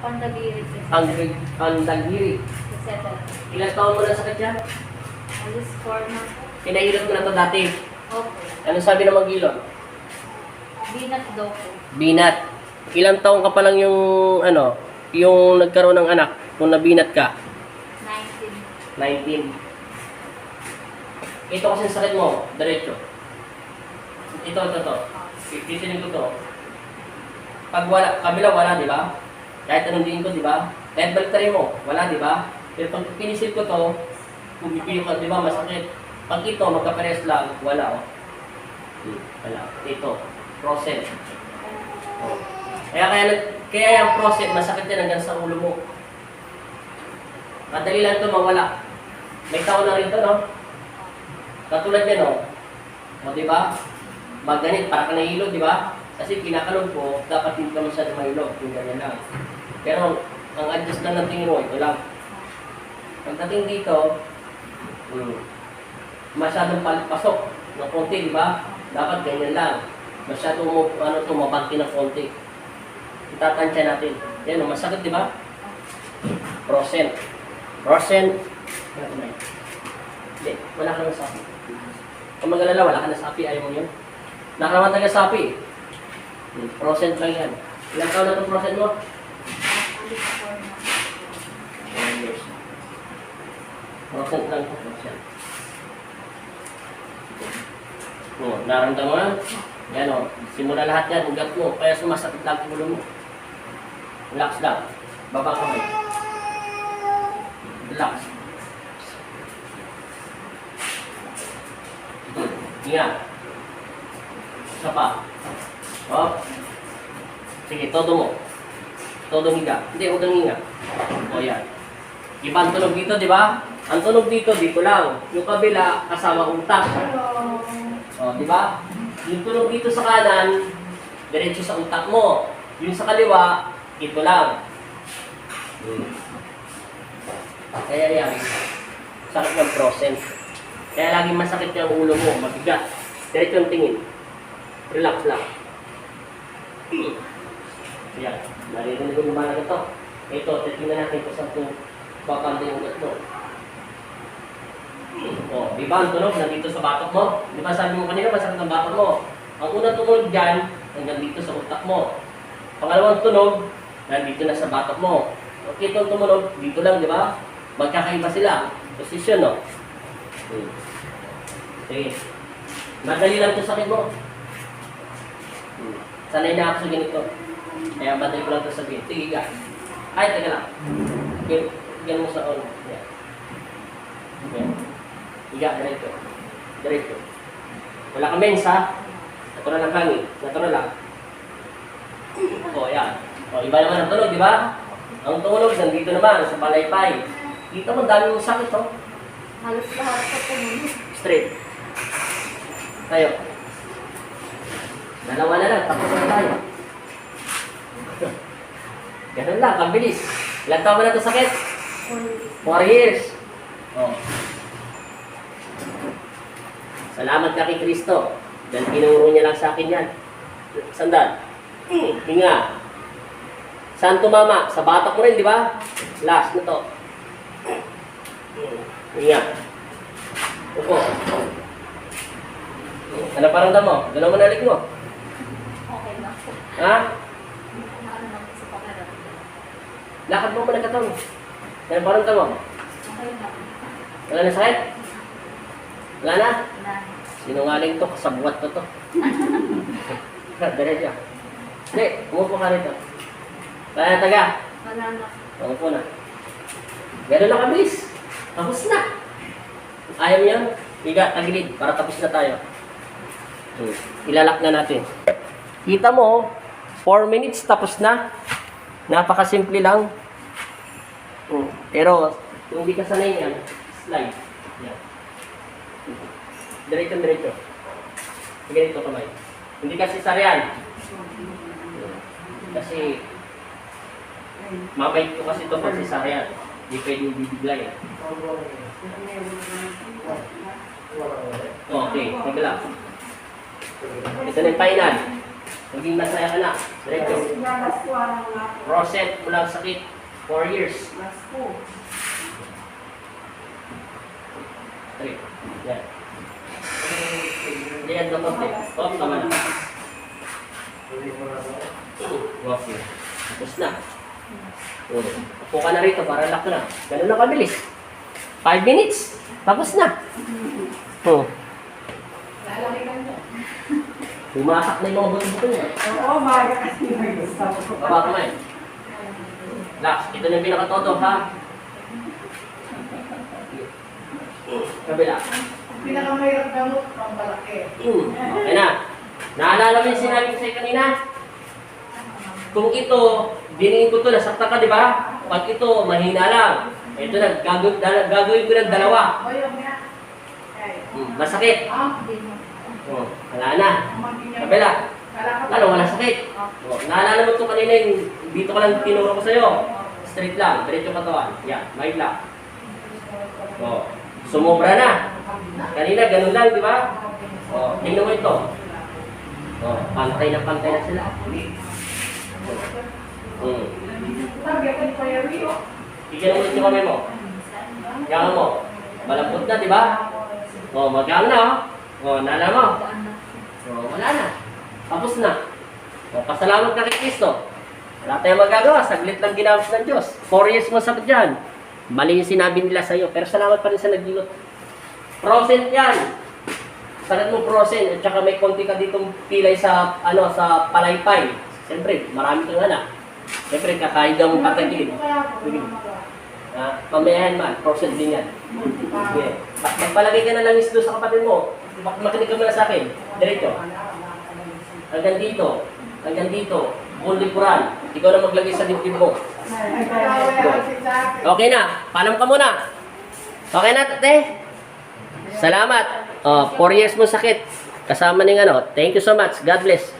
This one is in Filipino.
Pandagiri. Pandagiri. Kaseta. Ilang taon mo na sakit yan? Alis 4 na po. Pinahilot mo na to dati. Okay. Ano sabi ng mag-ilot? Binat daw po. Binat. Ilang taon ka pa lang yung, ano, yung nagkaroon ng anak, kung nabinat ka? 19. 19. Ito kasi sakit mo, diretso. Ito. Pipitinin ko to. Pag wala, kabila wala, di ba? Kahit anong diin ko, di ba? Kahit baliktarin mo, wala, di ba? Pero pag pinisil ko to, pumipili ko, di ba, masakit. Pag ito, magkapares lang, wala, oh. Wala. Ito, process. Oh. Kaya yung process, masakit yan hanggang sa ulo mo. Madali lang ito mawala. May taon na rin ito, no? Katulad yan, no? O, di ba? Magganit, para ka nahilo, di ba? Kasi kinakalog ko, dapat hindi ka masyadong mahilo. Yung ganyan lang. Pero, ang adjust lang ng tingin mo, ito lang. Pagdating dito, masyadong pasok ng konti, di ba? Dapat ganyan lang. Masyadong mabanti ng konti. Itatansya natin. Yan, masakit, di ba? Procent. Hindi, wala ka ng sapi. Kung mag-alala, wala ka ng sapi, ayaw mo yun. Wala ka naman taga-sapi. Procent lang yan. Ilang taon na itong procent mo? Alis 4 na. 1 years. Procent lang ito, procent. Naramdaman? Yan o. Simula lahat yan, ugat mo. Kaya sumasakit lang ang ulo mo. Relax lang. Baba kamay. Relax. Ingat. Isa pa. Oh. Sige, todo mo. Todo higa. Hindi, huwag kang hinga. O yan. Iba ang tunog dito, di ba? Ang tunog dito lang. Yung kabila, kasama utak. O, di ba? Yung tunog dito sa kanan, diretso sa utak mo. Yung sa kaliwa, ito lang. Kaya yan. Sakit ng process. Kaya laging masakit yung ulo mo, mabigat. Diretso yung tingin. Relax lang. Yan. Naririnig ko yung mga ito. Ito, titingnan natin kung saan kung bakal yung ugat mo. O, di ba ang tunog nandito sa batok mo? Di ba sabi mo kanina, masakit ang batok mo? Ang unang tunog dyan, hanggang dito sa utak mo. Pangalawang tunog, nandito na sa batok mo. Okay, itong tumunog, dito lang, di ba? Magkakaiba sila. Position, no? Sige. Madali lang ito sakit mo. Sanay na ako sa ganito. Kaya batay ko lang ito sabihin. Sige, higa. Ay, teka lang. Higa mo sa on. Yan. Yan. Higa, diretso. Diretso. Wala ka mensa. Natural lang hangin. Natural lang. O, yan. O, iba naman ang tunog, di ba? Ang tunog, nandito naman, sa palaypay. Dito mo, dami mong sakit, oh. Halos lahat sa puno. Straight. Tayo. Dalawa na lang, tapos na tayo. Ganun lang, kabilis. Ilang taon mo na ito sakit? 4 years. Oh. Salamat ka kay Kristo. Dahil pinuro niya lang sa akin yan. Sandal. Hinga. Saan tumama? Sa batak mo rin, di ba? Last na to. Hinga. Upo. Ano paramdam mo? Gano'n mo nalik mo? Okay na po. Ha? Ano na po sa pakiramdam. Lakad mo muna katong. Ano paramdam mo? Okay na. Wala na sakit? Wala na? Na. Sinungaling to, kasabuat ko to. Diretso. Hindi, umupo ka rito. Wala na taga. Wala na. Umupo na. Gano'n lang kabilis. Tapos na. Ayaw niya. Higa, tagilid, para tapos na tayo. Ilalak na natin. Kita mo, 4 minutes tapos na. Napakasimple lang. Pero, kung hindi ka sanay yan, slide. Yan. Diretso. Ganito kamay. Hindi kasi saryan. Kasi, mabait ko kasi ito pag saryan. Hindi pwede bibigla yan. Okay, magla. Ito na yung final. Maging masaya ka na. Diretso. Roset, walang sakit. 4 years. 3. Yan. Yan, kamote. Oh, tama na. Okay. Tapos na. Upo ka na rito para lock na. Ganun lang kabilis. 5 minutes. Tapos na. Pumasak na yung mga buto-buto niya. Oo, maaga kasi nag-gusto. Baba kamay. Lax, ito na yung pinakatoto, ha? Kabila. Pinakamahirap gamot, pambalaki. Okay na. Naalala mo yung sinabi ko sa'yo kanina? Kung ito, diningin ko ito, nasakta ka, di ba? Pag ito, mahina lang. Ito na, gagawin ko ng dalawa. O, yun nga. Masakit. Wala na. Kabila. Ano, wala sakit. Naalala mo ito kanina yung dito ko lang tinuro ko sa'yo. Straight lang, diretso katawan. Yan, mild lang. Sumobra na. Kanina, ganun lang, di ba? Tingnan mo ito. Pantay na sila. Tignan mo ito kamay mo. Yan mo. Malambot na, di ba? Magang na, naalala mo. Wala na. Tapos na. Pasalamat na kay Kristo. Wala tayong magagawa. Saglit lang ginamit ng Diyos. 4 years mo sakit dyan. Mali yung sinabi nila sa'yo. Pero salamat pa rin sa naglilot. Frozen yan. Sakit mo frozen. At saka may konti ka ditong pilay sa, sa palaypay. Siyempre, marami kang anak. Siyempre, kakain ka mong patagilid. Pamayahan man. Frozen din yan. Okay. Magpalagay ka na lang isdo sa kapatid mo. Makinig ka muna sa akin. Diretso. Hanggang dito. Hanggang dito. Buong likuran. Ikaw na maglagay sa dibdib mo. Okay na. Paalam ka muna. Okay na, tate. Salamat. 4 years mo sakit. Kasama ng Thank you so much. God bless.